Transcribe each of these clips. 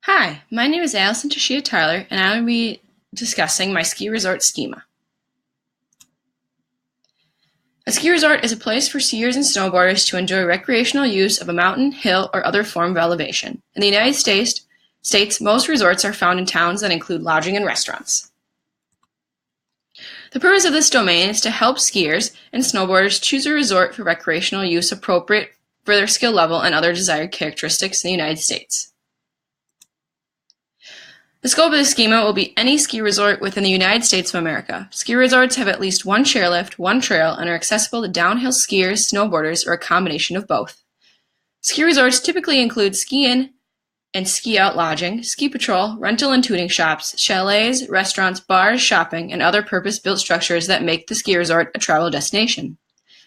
Hi, my name is Tsuchiya Theiler, and I will be discussing my ski resort schema. A ski resort is a place for skiers and snowboarders to enjoy recreational use of a mountain, hill, or other form of elevation. In the United States, most resorts are found in towns that include lodging and restaurants. The purpose of this domain is to help skiers and snowboarders choose a resort for recreational use appropriate for their skill level and other desired characteristics in the United States. The scope of the schema will be any ski resort within the United States of America. Ski resorts have at least one chairlift, one trail, and are accessible to downhill skiers, snowboarders, or a combination of both. Ski resorts typically include ski-in and ski-out lodging, ski patrol, rental and tuning shops, chalets, restaurants, bars, shopping, and other purpose-built structures that make the ski resort a travel destination.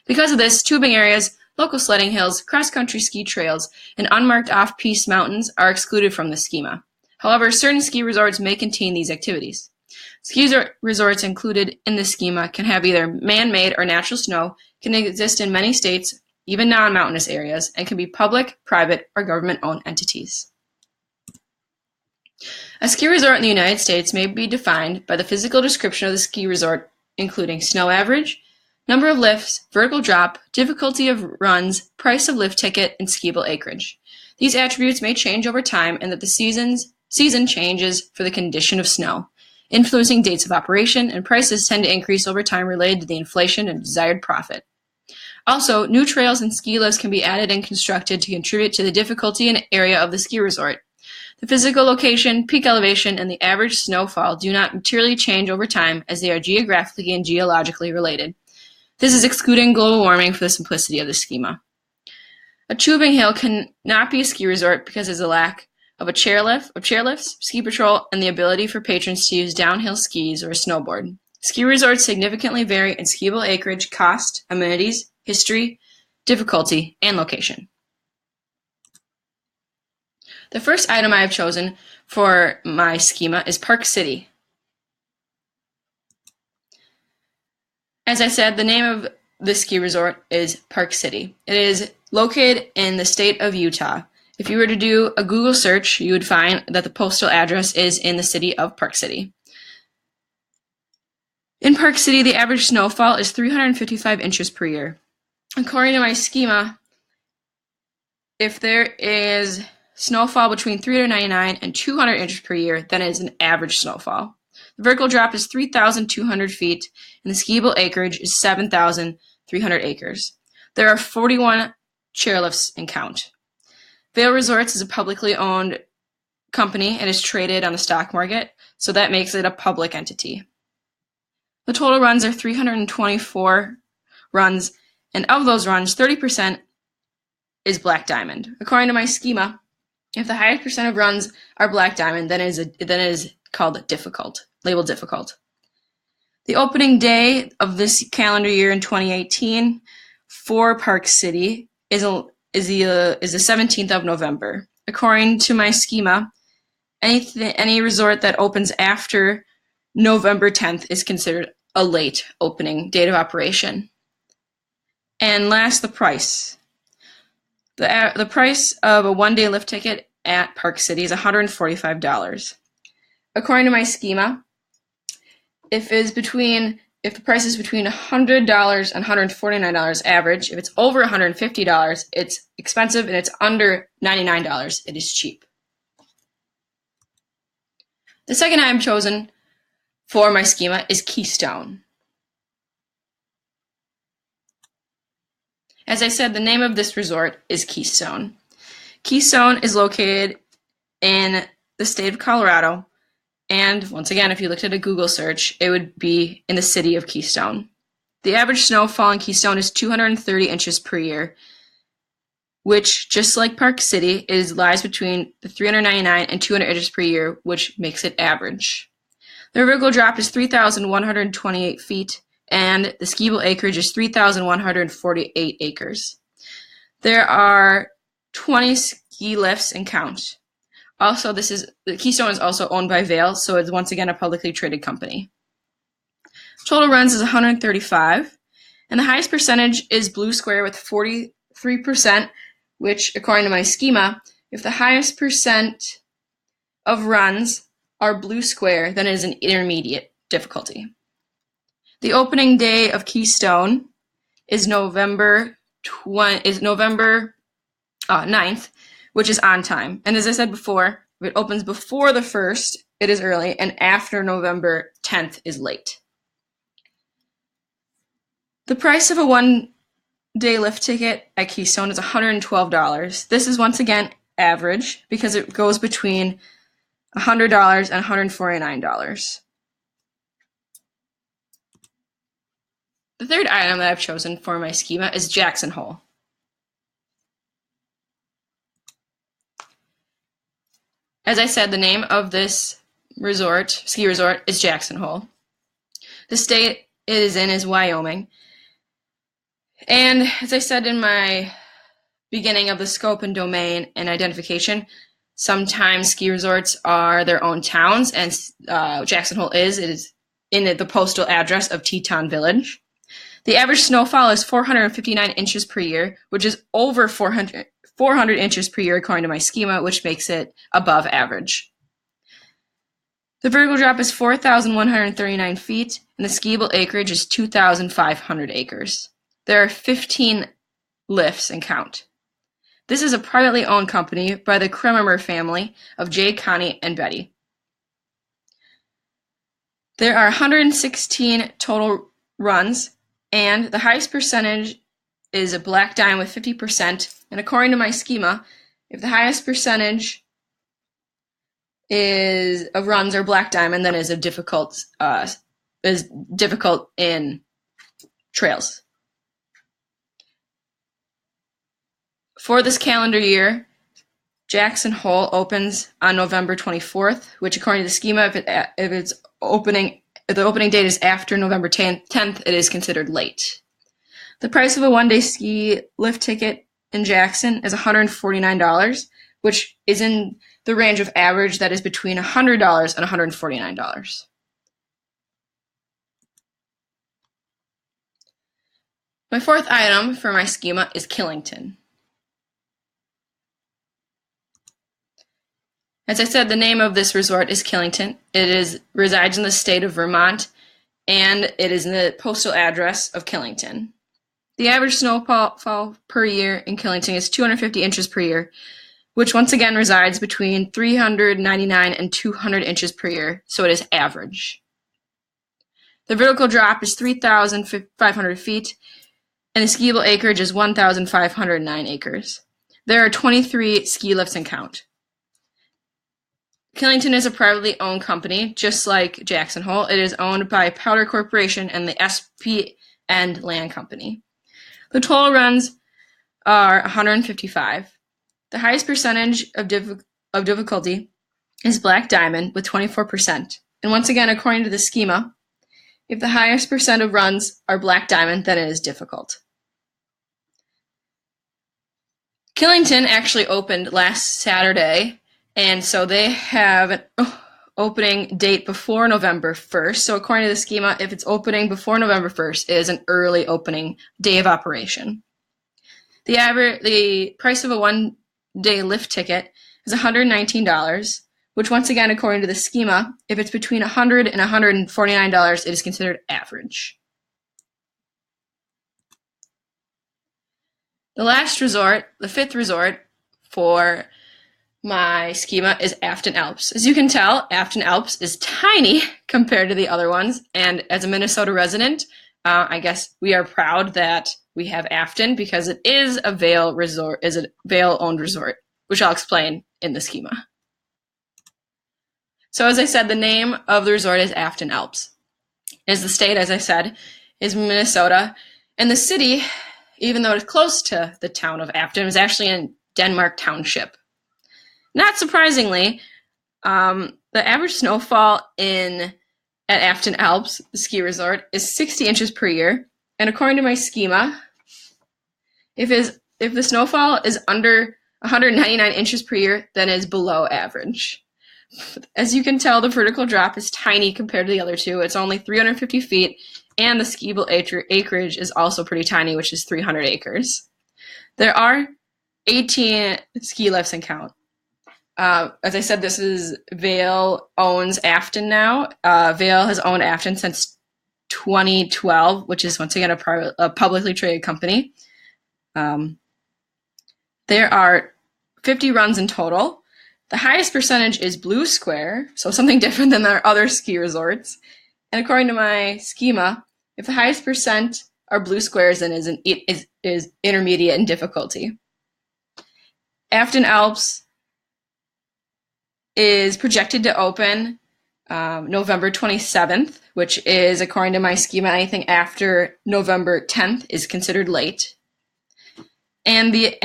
Because of this, tubing areas, local sledding hills, cross-country ski trails, and unmarked off-piste mountains are excluded from the schema. However, certain ski resorts may contain these activities. Ski resorts included in this schema can have either man-made or natural snow, can exist in many states, even non-mountainous areas, and can be public, private, or government-owned entities. A ski resort in the United States may be defined by the physical description of the ski resort, including snow average, number of lifts, vertical drop, difficulty of runs, price of lift ticket, and skiable acreage. These attributes may change over time and that the season changes for the condition of snow, influencing dates of operation, and prices tend to increase over time related to the inflation and desired profit. Also, new trails and ski lifts can be added and constructed to contribute to the difficulty and area of the ski resort. The physical location, peak elevation, and the average snowfall do not materially change over time as they are geographically and geologically related. This is excluding global warming for the simplicity of the schema. A tubing hill cannot be a ski resort because there's a lack of chairlifts, ski patrol, and the ability for patrons to use downhill skis or a snowboard. Ski resorts significantly vary in skiable acreage, cost, amenities, history, difficulty, and location. The first item I have chosen for my schema is Park City. As I said, the name of the ski resort is Park City. It is located in the state of Utah. If you were to do a Google search, you would find that the postal address is in the city of Park City. In Park City, the average snowfall is 355 inches per year. According to my schema, if there is snowfall between 399 and 200 inches per year, then it is an average snowfall. The vertical drop is 3,200 feet, and the skiable acreage is 7,300 acres. There are 41 chairlifts in count. Vail Resorts is a publicly owned company and is traded on the stock market, so that makes it a public entity. The total runs are 324 runs, and of those runs, 30% is Black Diamond. According to my schema, if the highest percent of runs are Black Diamond, then it is called difficult, labeled difficult. The opening day of this calendar year in 2018 for Park City is the 17th of November. According to my schema, any resort that opens after November 10th is considered a late opening date of operation. And last, the price. The price of a one-day lift ticket at Park City is $145. According to my schema, if the price is between $100 and $149 average, if it's over $150, it's expensive, and it's under $99, it is cheap. The second item chosen for my schema is Keystone. As I said, the name of this resort is Keystone. Keystone is located in the state of Colorado, and once again, if you looked at a Google search, it would be in the city of Keystone. The average snowfall in Keystone is 230 inches per year, which, just like Park City, lies between the 399 and 200 inches per year, which makes it average. The vertical drop is 3,128 feet, and the skiable acreage is 3,148 acres. There are 20 ski lifts in count. Also, the Keystone is also owned by Vail, so it's once again a publicly traded company. Total runs is 135, and the highest percentage is Blue Square with 43%, which, according to my schema, if the highest percent of runs are blue square, then it is an intermediate difficulty. The opening day of Keystone is November 9th, which is on time. And as I said before, if it opens before the 1st, it is early, and after November 10th is late. The price of a one-day lift ticket at Keystone is $112. This is once again average because it goes between $100 and $149. The third item that I've chosen for my schema is Jackson Hole. As I said, the name of this ski resort, is Jackson Hole. The state it is in is Wyoming. And as I said in my beginning of the scope and domain and identification, sometimes ski resorts are their own towns, and Jackson Hole it is in the postal address of Teton Village. The average snowfall is 459 inches per year, which is over 400 inches per year according to my schema, which makes it above average. The vertical drop is 4,139 feet, and the skiable acreage is 2,500 acres. There are 15 lifts and count. This is a privately owned company by the Kremer family of Jay, Connie, and Betty. There are 116 total runs, and the highest percentage is a black diamond with 50%. And according to my schema, if the highest percentage of runs are black diamond, then is difficult in trails. For this calendar year, Jackson Hole opens on November 24th, which according to the schema, if the opening date is after November 10th, it is considered late. The price of a one-day ski lift ticket in Jackson is $149, which is in the range of average that is between $100 and $149. My fourth item for my schema is Killington. As I said, the name of this resort is Killington. It resides in the state of Vermont, and it is in the postal address of Killington. The average snowfall per year in Killington is 250 inches per year, which once again resides between 399 and 200 inches per year, so it is average. The vertical drop is 3,500 feet, and the skiable acreage is 1,509 acres. There are 23 ski lifts and count. Killington is a privately owned company, just like Jackson Hole. It is owned by Powder Corporation and the SPN Land Company. The total runs are 155. The highest percentage of difficulty is black diamond with 24%. And once again, according to the schema, if the highest percent of runs are black diamond, then it is difficult. Killington actually opened last Saturday, and so they have an opening date before November 1st. So according to the schema, if it's opening before November 1st, it is an early opening day of operation. The price of a one-day lift ticket is $119, which once again, according to the schema, if it's between $100 and $149, it is considered average. The last resort, the fifth resort for my schema is Afton Alps. As you can tell, Afton Alps is tiny compared to the other ones, and as a Minnesota resident, I guess we are proud that we have Afton because it is a Vail owned resort, which I'll explain in the schema. So as I said, the name of the resort is Afton Alps. As the state, as I said, is Minnesota, and the city, even though it's close to the town of Afton, is actually in Denmark Township. Not surprisingly, the average snowfall at Afton Alps, the ski resort, is 60 inches per year. And according to my schema, if the snowfall is under 199 inches per year, then it is below average. As you can tell, the vertical drop is tiny compared to the other two. It's only 350 feet, and the skiable acreage is also pretty tiny, which is 300 acres. There are 18 ski lifts and count. As I said, this is Vail owns Afton now. Vail has owned Afton since 2012, which is once again a publicly traded company. There are 50 runs in total. The highest percentage is Blue Square, so something different than our other ski resorts. And according to my schema, if the highest percent are blue squares, then is intermediate in difficulty. Afton Alps is projected to open November 27th, which is, according to my schema, anything after November 10th is considered late. And the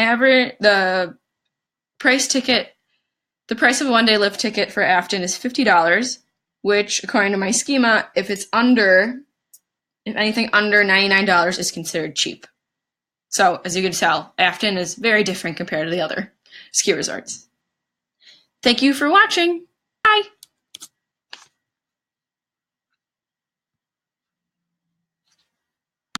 price of a one-day lift ticket for Afton is $50, which, according to my schema, if anything under $99 is considered cheap. So, as you can tell, Afton is very different compared to the other ski resorts. Thank you for watching!